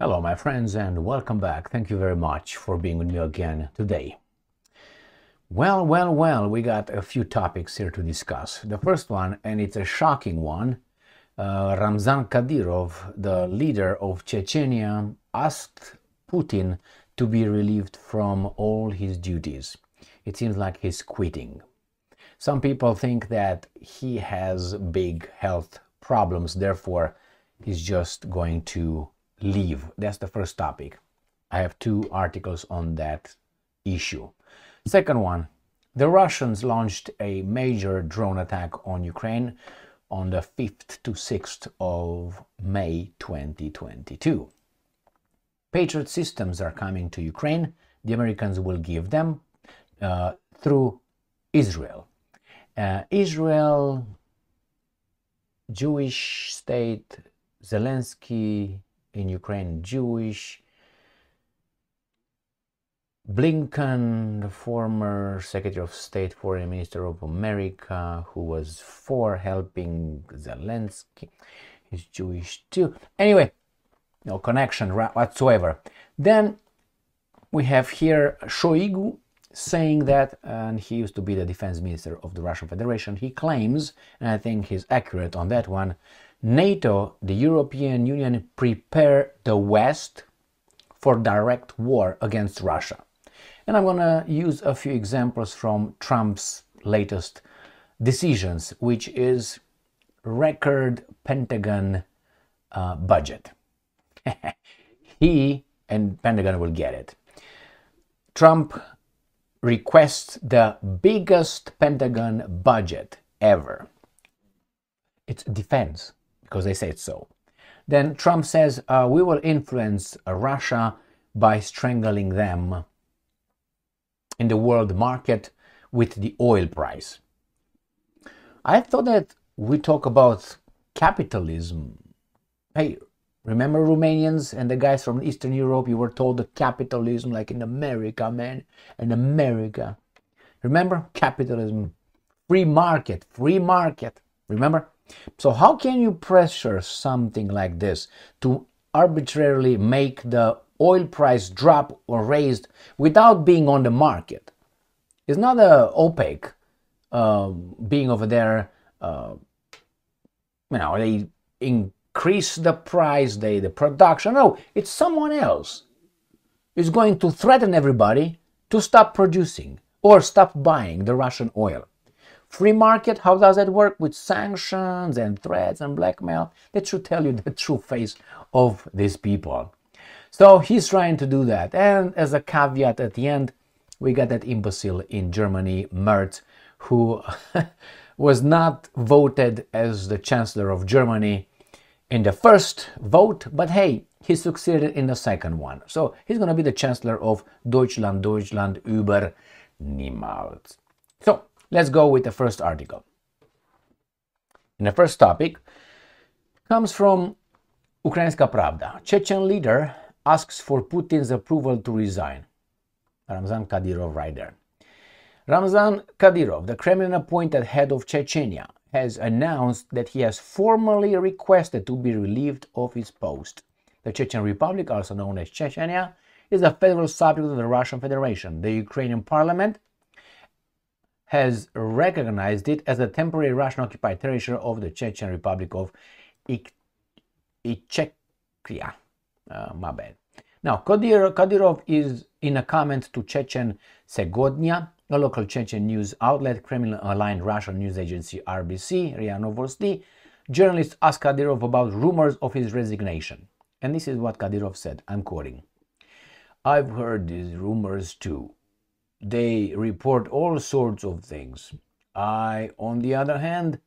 Hello, my friends, and welcome back. Thank you very much for being with me again today. Well, we got a few topics here to discuss. The first one, and it's a shocking one, Ramzan Kadyrov, the leader of Chechnya, asked Putin to be relieved from all his duties. It seems like he's quitting. Some people think that he has big health problems, therefore he's just going to leave. That's the first topic. I have two articles on that issue. Second one, the Russians launched a major drone attack on Ukraine on the 5th to 6th of May 2022. Patriot systems are coming to Ukraine. The Americans will give them through Israel. Israel, Jewish state, Zelensky in Ukraine, Jewish. Blinken, the former Secretary of State, Foreign Minister of America, who was for helping Zelensky, he's Jewish too. Anyway, no connection whatsoever. Then we have here Shoigu saying that, and he used to be the defense minister of the Russian Federation, he claims, and I think he's accurate on that one, NATO, the European Union, prepare the West for direct war against Russia. And I'm going to use a few examples from Trump's latest decisions, which is record Pentagon budget. He and Pentagon will get it. Trump requests the biggest Pentagon budget ever. It's defense, because they say it's so. Then Trump says, we will influence Russia by strangling them in the world market with the oil price. I thought that we talk about capitalism. Hey, remember Romanians and the guys from Eastern Europe? You were told that capitalism, like in America, man, in America. Remember? Capitalism, free market, remember? So how can you pressure something like this to arbitrarily make the oil price drop or raised without being on the market? It's not a OPEC being over there, they increase the price, the production. No, it's someone else is going to threaten everybody to stop producing or stop buying the Russian oil. Free market, how does that work? With sanctions and threats and blackmail? That should tell you the true face of these people. So he's trying to do that. And as a caveat at the end, we got that imbecile in Germany, Merz, who was not voted as the chancellor of Germany in the first vote, but hey, he succeeded in the second one. So he's going to be the chancellor of Deutschland über niemals. So let's go with the first article. And the first topic comes from Ukrainska Pravda. Chechen leader asks for Putin's approval to resign. Ramzan Kadyrov right there. Ramzan Kadyrov, the Kremlin-appointed head of Chechnya, has announced that he has formally requested to be relieved of his post. The Chechen Republic, also known as Chechnya, is a federal subject of the Russian Federation. The Ukrainian parliament has recognized it as a temporary Russian-occupied territory of the Chechen Republic of Czechia. My bad. Now, Kadyrov is in a comment to Chechen Segodnya, a local Chechen news outlet, Kremlin-aligned Russian news agency RBC, RIA Novosti. Journalists asked Kadyrov about rumors of his resignation. And this is what Kadyrov said, I'm quoting. I've heard these rumors too. They report all sorts of things. I, on the other hand,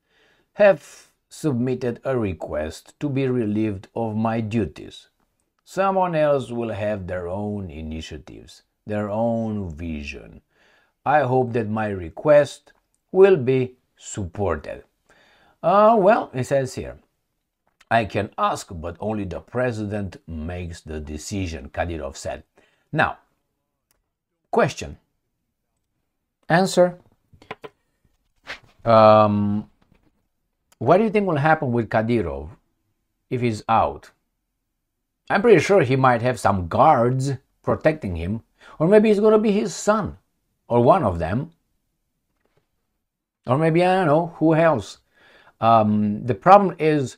have submitted a request to be relieved of my duties. Someone else will have their own initiatives, their own vision. I hope that my request will be supported. Well, it says here, I can ask, but only the president makes the decision, Kadyrov said. Now, question. Answer. What do you think will happen with Kadyrov if he's out? I'm pretty sure he might have some guards protecting him, or maybe it's going to be his son, or one of them, or maybe, I don't know, who else. The problem is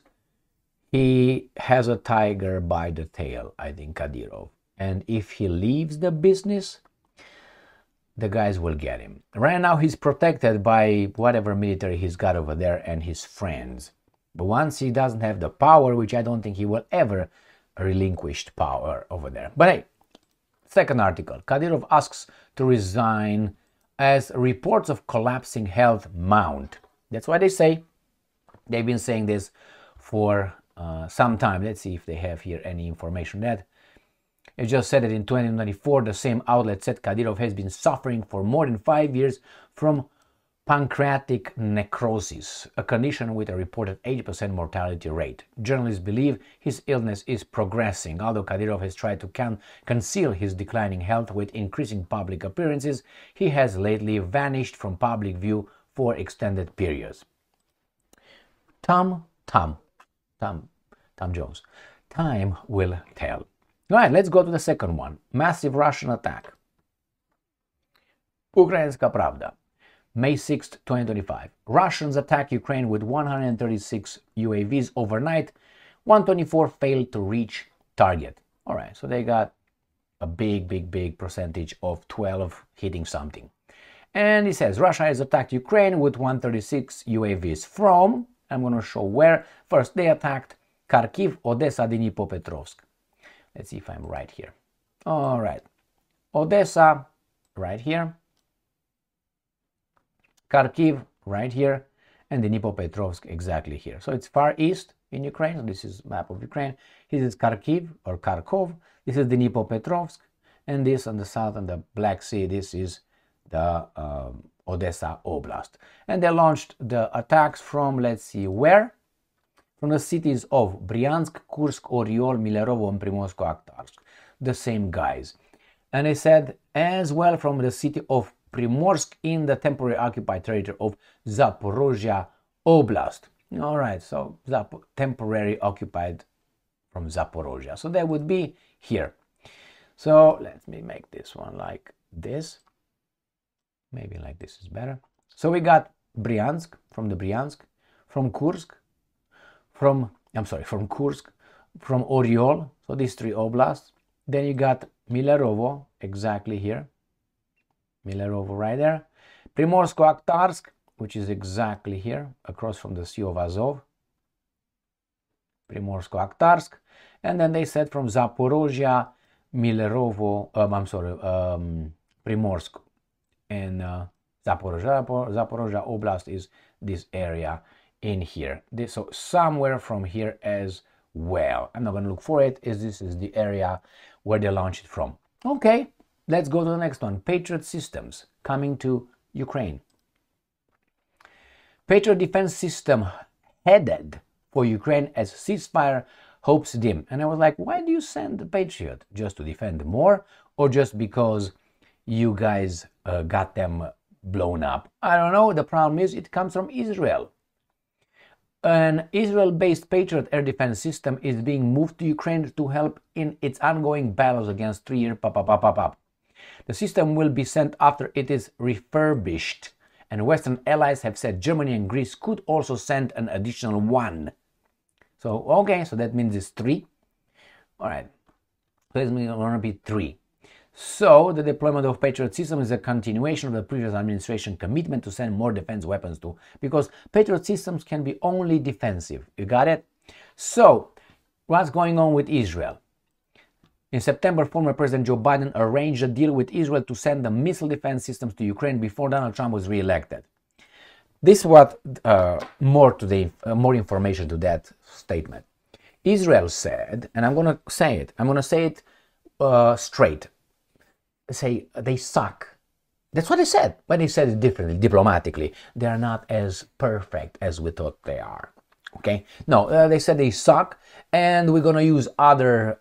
he has a tiger by the tail, I think, Kadyrov. And if he leaves the business, the guys will get him. Right now he's protected by whatever military he's got over there and his friends. But once he doesn't have the power, which I don't think he will ever relinquish power over there. But hey, second article. Kadyrov asks to resign as reports of collapsing health mount. That's what they say. They've been saying this for some time. Let's see if they have here any information on that. It just said that in 2024, the same outlet said Kadyrov has been suffering for more than 5 years from pancreatic necrosis, a condition with a reported 80% mortality rate. Journalists believe his illness is progressing. Although Kadyrov has tried to conceal his declining health with increasing public appearances, he has lately vanished from public view for extended periods. Tom Jones. Time will tell. All right, let's go to the second one. Massive Russian attack. Ukrainska Pravda. May 6, 2025. Russians attack Ukraine with 136 UAVs overnight. 124 failed to reach target. All right, so they got a big percentage of 12 hitting something. And it says Russia has attacked Ukraine with 136 UAVs from, I'm going to show where. First, they attacked Kharkiv, Odessa, Dnipropetrovsk. Let's see if I'm right here. All right. Odessa, right here. Kharkiv, right here. And Dnipropetrovsk, exactly here. So it's far east in Ukraine. So this is map of Ukraine. This is Kharkiv or Kharkov. This is Dnipropetrovsk. And this on the south, on the Black Sea, this is the Odessa Oblast. And they launched the attacks from, let's see, where? From the cities of Bryansk, Kursk, Oriol, Milerovo, and Primorsko-Akhtarsk. The same guys. And they said as well from the city of Primorsk in the temporary occupied territory of Zaporozhye Oblast. All right, so temporary occupied from Zaporozhye. So that would be here. So let me make this one like this. Maybe like this is better. So we got Bryansk, from Kursk, from Kursk, from Oriol, so these three oblasts. Then you got Milerovo, exactly here. Milerovo right there. Primorsko-Akhtarsk, which is exactly here, across from the Sea of Azov. Primorsko-Akhtarsk. And then they said from Zaporozhye, Milerovo, Primorsk. And Zaporozhye Oblast is this area in here. So somewhere from here as well. I'm not going to look for it, as this is the area where they launched it from. Okay, let's go to the next one. Patriot systems coming to Ukraine. Patriot defense system headed for Ukraine as ceasefire hopes dim. And I was like, why do you send the Patriot? Just to defend more, or just because you guys got them blown up? I don't know. The problem is it comes from Israel. An Israel-based Patriot air defense system is being moved to Ukraine to help in its ongoing battles against three-year The system will be sent after it is refurbished, and Western allies have said Germany and Greece could also send an additional one. So, okay, so that means it's 3. All right, so it's going to be 3. So, the deployment of Patriot system is a continuation of the previous administration commitment to send more defense weapons to, because Patriot systems can be only defensive. You got it? So, what's going on with Israel? In September, former President Joe Biden arranged a deal with Israel to send the missile defense systems to Ukraine before Donald Trump was re-elected. This is what more information to that statement. Israel said, and I'm going to say it straight. Say they suck. That's what they said, but they said it differently, diplomatically. They are not as perfect as we thought they are. Okay? No, they said they suck, and we're going to use other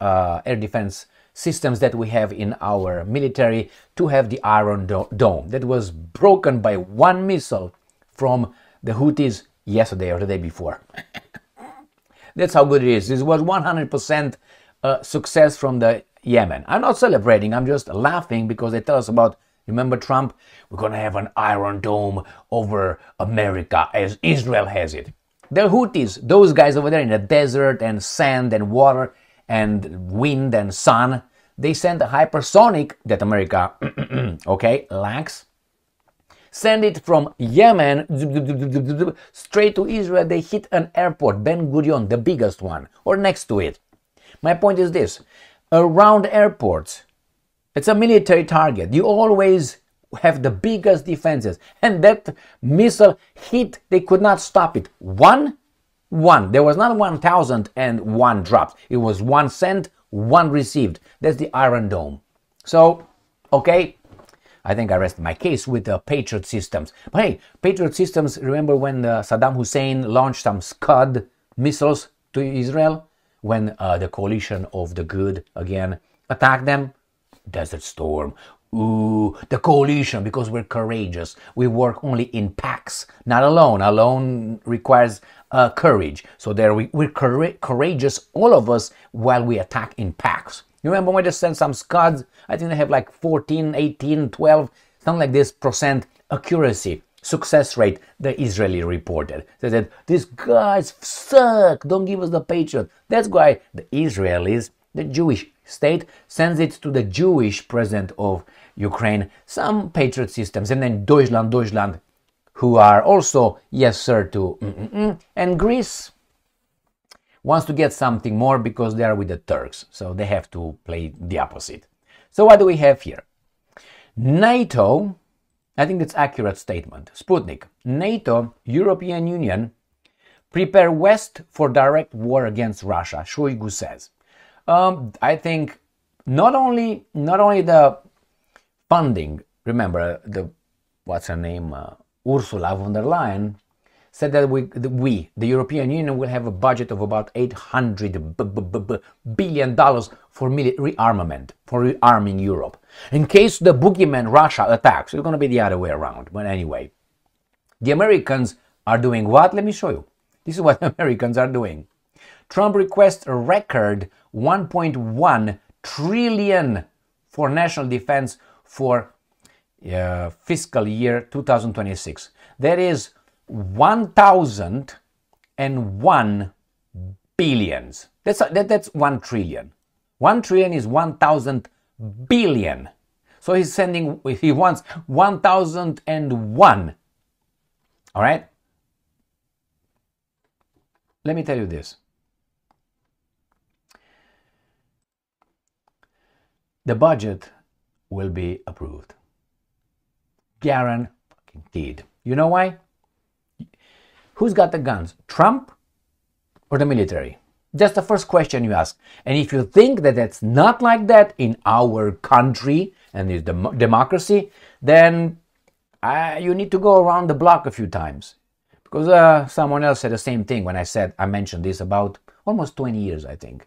air defense systems that we have in our military to have the Iron Dome that was broken by one missile from the Houthis yesterday or the day before. That's how good it is. This was 100% success from the Yemen. I'm not celebrating, I'm just laughing because they tell us about, remember Trump? We're going to have an Iron Dome over America as Israel has it. The Houthis, those guys over there in the desert and sand and water and wind and sun, they send a hypersonic that America, okay, lacks. Send it from Yemen straight to Israel. They hit an airport, Ben Gurion, the biggest one, or next to it. My point is this, around airports, it's a military target. You always have the biggest defenses. And that missile hit, they could not stop it. One. There was not 1,001 drops. It was 1 sent, 1 received. That's the Iron Dome. So, okay, I think I rest my case with the Patriot systems. But hey, Patriot systems, remember when Saddam Hussein launched some Scud missiles to Israel? When the coalition of the good, again, attacked them? Desert Storm. Ooh, the coalition, because we're courageous. We work only in packs, not alone. Alone requires courage. So there we're courageous, all of us, while we attack in packs. You remember when they sent some Scuds? I think they have like 14, 18, 12, something like this % accuracy, success rate, the Israeli reported. They said, these guys suck, don't give us the Patriot. That's why the Israelis, the Jewish state, sends it to the Jewish president of Ukraine, some Patriot systems, and then Deutschland, who are also, yes sir, to and Greece wants to get something more because they are with the Turks, so they have to play the opposite. So what do we have here? NATO, I think that's accurate statement. Sputnik, NATO, European Union, prepare West for direct war against Russia, Shoigu says. I think not only the funding, remember what's her name, Ursula von der Leyen, said that we, the European Union, will have a budget of about $800 billion for military rearmament, for rearming Europe. In case the boogeyman Russia attacks, it's going to be the other way around. But anyway, the Americans are doing what? Let me show you. This is what the Americans are doing. Trump requests a record $1.1 trillion for national defense for fiscal year 2026. That is 1,001 billions. That's 1 trillion. 1 trillion is 1,000 billion. So he wants 1,001. All right? Let me tell you this. The budget will be approved. Guaranteed. You know why? Who's got the guns? Trump or the military? That's the first question you ask. And if you think that that's not like that in our country and it's democracy, then you need to go around the block a few times. Because someone else said the same thing when I mentioned this about almost 20 years, I think.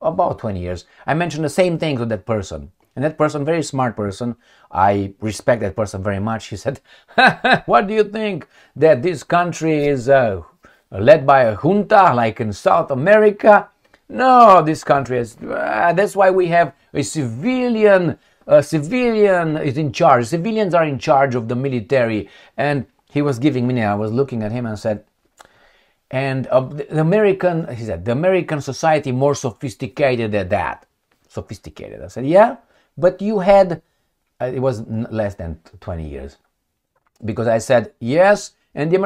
About 20 years. I mentioned the same thing to that person. And that person, very smart person, I respect that person very much. He said, what do you think? That this country is led by a junta like in South America? No, this country is, that's why we have a civilian is in charge. Civilians are in charge of the military. And he was giving me, I was looking at him and said, and the American society more sophisticated than that. Sophisticated. I said, yeah, but you had, it was less than 20 years. Because I said, yes, and the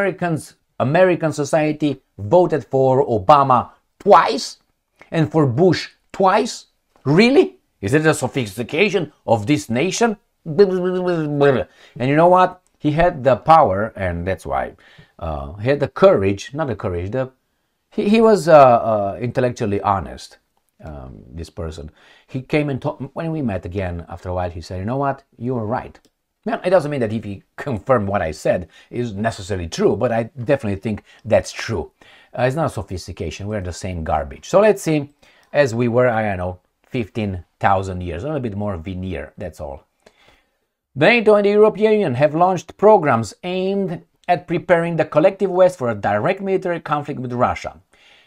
American society voted for Obama twice and for Bush twice. Really? Is it a sophistication of this nation? And you know what? He had the power, and that's why he had the courage, not the courage, he was intellectually honest, this person. He came and told, when we met again after a while, he said, you know what, you were right. Well, it doesn't mean that if he confirmed what I said is necessarily true, but I definitely think that's true. It's not sophistication, we're the same garbage. So let's see, as we were, I don't know, 15,000 years, a little bit more veneer, that's all. NATO and the European Union have launched programs aimed at preparing the collective West for a direct military conflict with Russia.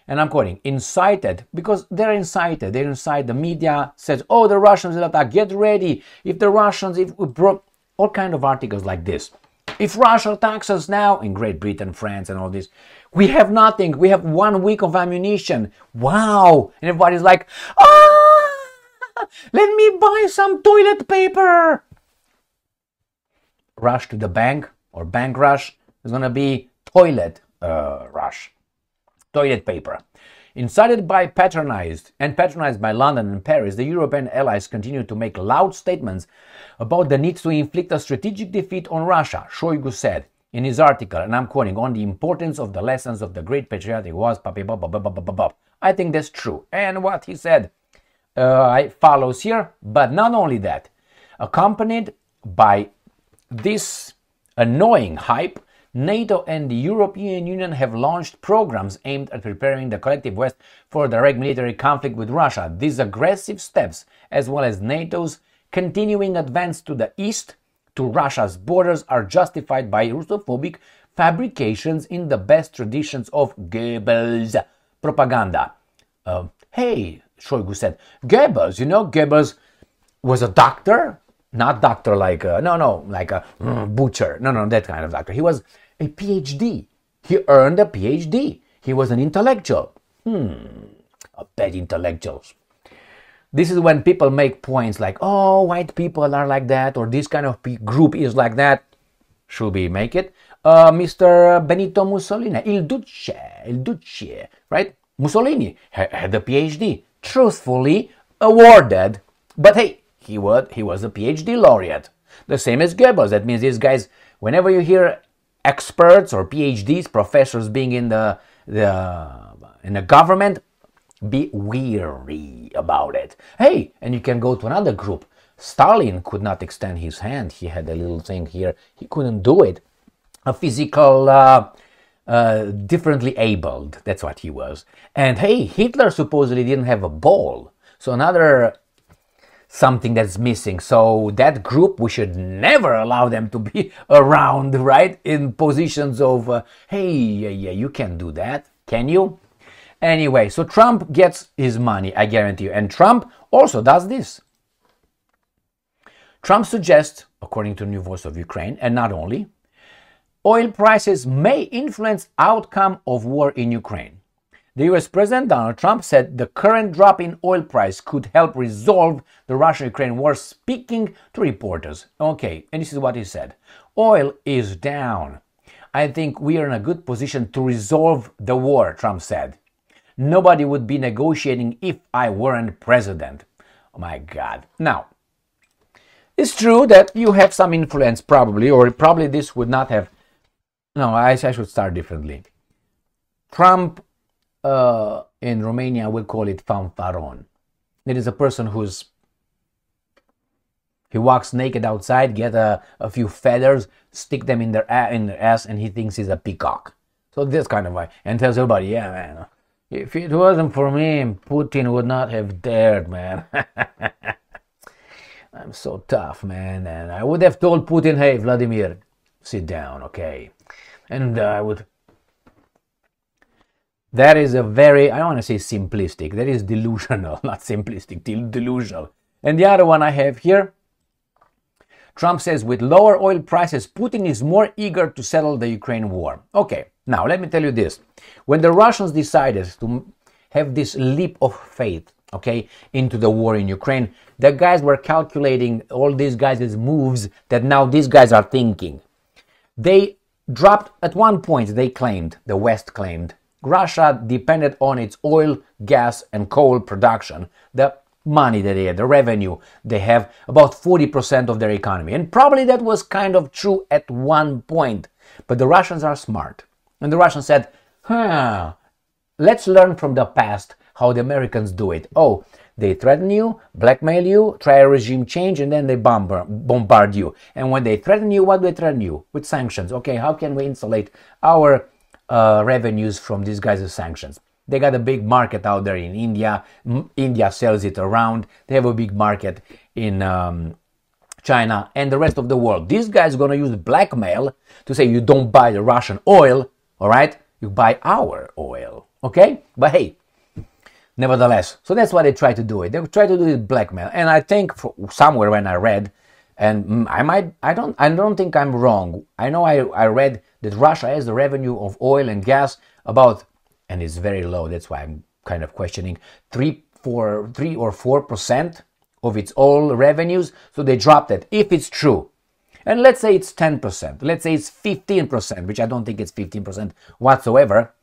and I'm quoting, incited, because they're incited, they're inside, the media says, oh, the Russians will attack, get ready, if the Russians, if we broke, all kind of articles like this. If Russia attacks us now, in Great Britain, France and all this, we have nothing, we have 1 week of ammunition, wow, and everybody's like, ah, let me buy some toilet paper. Rush to the bank, or bank rush, is going to be toilet rush. Toilet paper. Incited by patronized by London and Paris, the European allies continue to make loud statements about the need to inflict a strategic defeat on Russia, Shoigu said in his article, and I'm quoting, on the importance of the lessons of the Great Patriotic Wars. I think that's true. And what he said follows here, but not only that, accompanied by this annoying hype, NATO and the European Union have launched programs aimed at preparing the collective West for a direct military conflict with Russia. These aggressive steps, as well as NATO's continuing advance to the east, to Russia's borders, are justified by Russophobic fabrications in the best traditions of Goebbels propaganda. Hey, Shoigu said, Goebbels, you know, Goebbels was a doctor, not doctor like, like a butcher, no, that kind of doctor. He was a PhD. He earned a PhD. He was an intellectual. A bad intellectuals. This is when people make points like, oh, white people are like that, or this kind of group is like that. Should we make it? Mr. Benito Mussolini, Il Duce, right? Mussolini had a PhD, truthfully awarded, but hey, he was a PhD laureate. The same as Goebbels. That means these guys, whenever you hear experts or PhDs, professors being in the government, be wary about it. Hey, and you can go to another group. Stalin could not extend his hand. He had a little thing here. He couldn't do it. A physical, differently abled. That's what he was. And hey, Hitler supposedly didn't have a ball. So another something that's missing. So that group, we should never allow them to be around, right? In positions of, hey, yeah, you can do that. Can you? Anyway, so Trump gets his money, I guarantee you. And Trump also does this. Trump suggests, according to New Voice of Ukraine, and not only, oil prices may influence outcome of war in Ukraine. The US President Donald Trump said the current drop in oil price could help resolve the Russia-Ukraine war, speaking to reporters. Okay, and this is what he said. Oil is down. I think we are in a good position to resolve the war, Trump said. Nobody would be negotiating if I weren't president. Oh my God. Now, it's true that you have some influence probably, or probably this would not have... No, I should start differently. Trump in Romania will call it fanfaron. It is a person he walks naked outside, get a few feathers, stick them in their ass, and he thinks he's a peacock. So this kind of way, and tells everybody, yeah, man, if it wasn't for me, Putin would not have dared, man. I'm so tough, man, and I would have told Putin, hey, Vladimir, sit down, okay? And I would... That is a very, I don't want to say simplistic, that is delusional, not simplistic, delusional. And the other one I have here, Trump says with lower oil prices, Putin is more eager to settle the Ukraine war. Okay, now let me tell you this. When the Russians decided to have this leap of faith, okay, into the war in Ukraine, the guys were calculating all these guys' moves that now these guys are thinking. They dropped, at one point they claimed, the West claimed, Russia depended on its oil, gas and coal production, the money that they had, the revenue they have, about 40% of their economy. And probably that was kind of true at one point. But the Russians are smart. And the Russians said, let's learn from the past how the Americans do it. Oh, they threaten you, blackmail you, try a regime change, and then they bombard you. And when they threaten you, what do they threaten you? With sanctions. Okay, how can we insulate our revenues from these guys' sanctions? They got a big market out there in India. India sells it around. They have a big market in China and the rest of the world. These guys are going to use blackmail to say you don't buy the Russian oil, all right? You buy our oil. Okay? But hey, nevertheless, so that's why they try to do it. They try to do it blackmail. And I think somewhere when I read, and I don't think I'm wrong. I know I read that Russia has the revenue of oil and gas about, and it's very low, that's why I'm kind of questioning, 3 or 4% of its oil revenues. So they dropped it, if it's true. And let's say it's 10%, let's say it's 15%, which I don't think it's 15% whatsoever.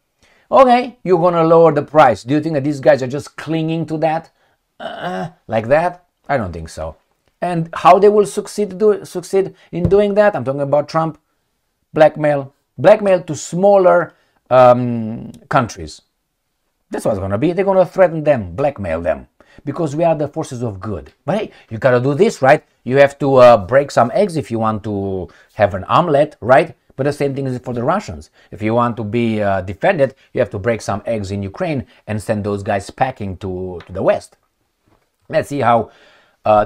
Okay, you're gonna lower the price. Do you think that these guys are just clinging to that like that? I don't think so. And how they will succeed in doing that? I'm talking about Trump. Blackmail to smaller countries. That's what it's gonna be. They're gonna threaten them, blackmail them, because we are the forces of good. But hey, you gotta do this, right? You have to break some eggs if you want to have an omelet, right? But the same thing is for the Russians. If you want to be defended, you have to break some eggs in Ukraine and send those guys packing to the West. Let's see how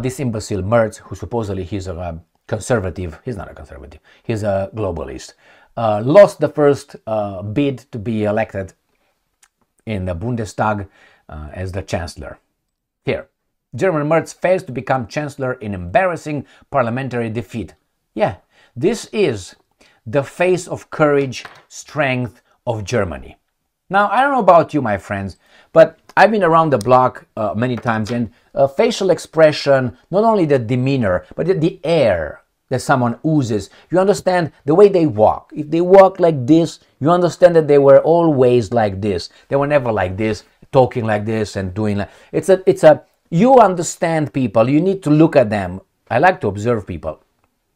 this imbecile Merz, who supposedly he's a conservative, he's not a conservative, he's a globalist, lost the first bid to be elected in the Bundestag as the chancellor. Here, German Merz fails to become chancellor in embarrassing parliamentary defeat. Yeah, this is the face of courage, strength of Germany. Now, I don't know about you, my friends, but I've been around the block many times, and facial expression, not only the demeanor, but the air that someone oozes. You understand the way they walk. If they walk like this, you understand that they were always like this. They were never like this, talking like this and doing like... You understand people. You need to look at them. I like to observe people.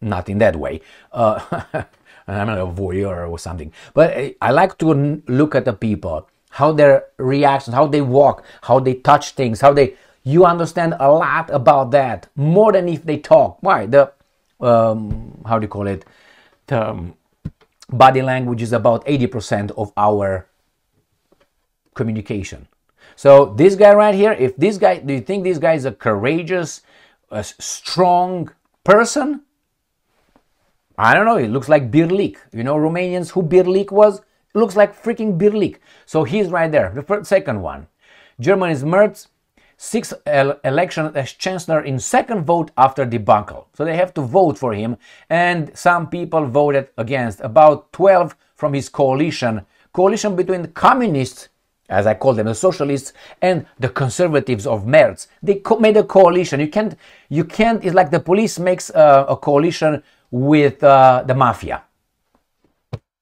Not in that way. I'm not a voyeur or something. But I like to look at the people, how their reactions, how they walk, how they touch things, you understand a lot about that, more than if they talk. Why? The, how do you call it? The body language is about 80% of our communication. So this guy right here, do you think this guy is a courageous, a strong person? I don't know, it looks like Birlik. You know Romanians who Birlik was? It looks like freaking Birlik. So he's right there, the second one. Germany's Mertz, 6th election as chancellor in second vote after debacle. So they have to vote for him, and some people voted against, about 12 from his coalition between the communists, as I call them, the socialists, and the conservatives of Merz. They made a coalition. You can't, it's like the police makes a coalition with the mafia.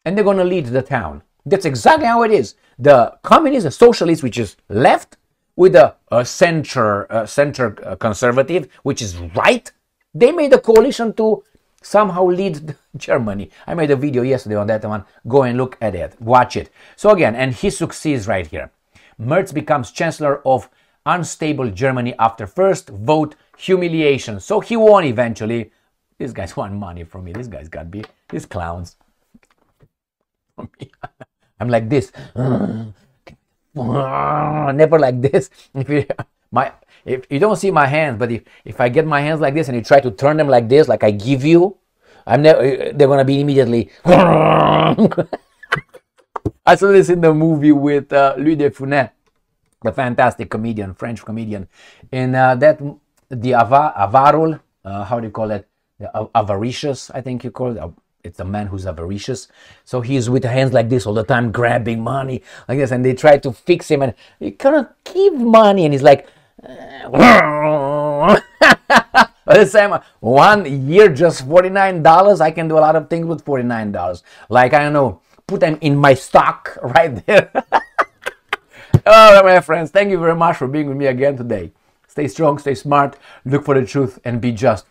And they're going to lead the town. That's exactly how it is. The communists, the socialists, which is left, with the center conservative, which is right, they made a coalition to somehow lead Germany. I made a video yesterday on that one. Go and look at it. Watch it. So again, and he succeeds right here. Merz becomes chancellor of unstable Germany after first vote humiliation. So he won eventually. These guys want money from me. These guys got me. These clowns. I'm like this. Never like this. If you don't see my hands, but if I get my hands like this and you try to turn them like this, like I give you, they're gonna be immediately. I saw this in the movie with Louis de Funès, the fantastic comedian, French comedian, in the Avarul, how do you call it? The avaricious, I think you call it. It's a man who's avaricious. So he's with hands like this all the time, grabbing money like this, and they try to fix him, and you cannot give money, and he's like, the same 1 year, just $49. I can do a lot of things with $49. Like, I don't know, put them in my stock right there. All right, my friends, thank you very much for being with me again today. Stay strong, stay smart, look for the truth, and be just.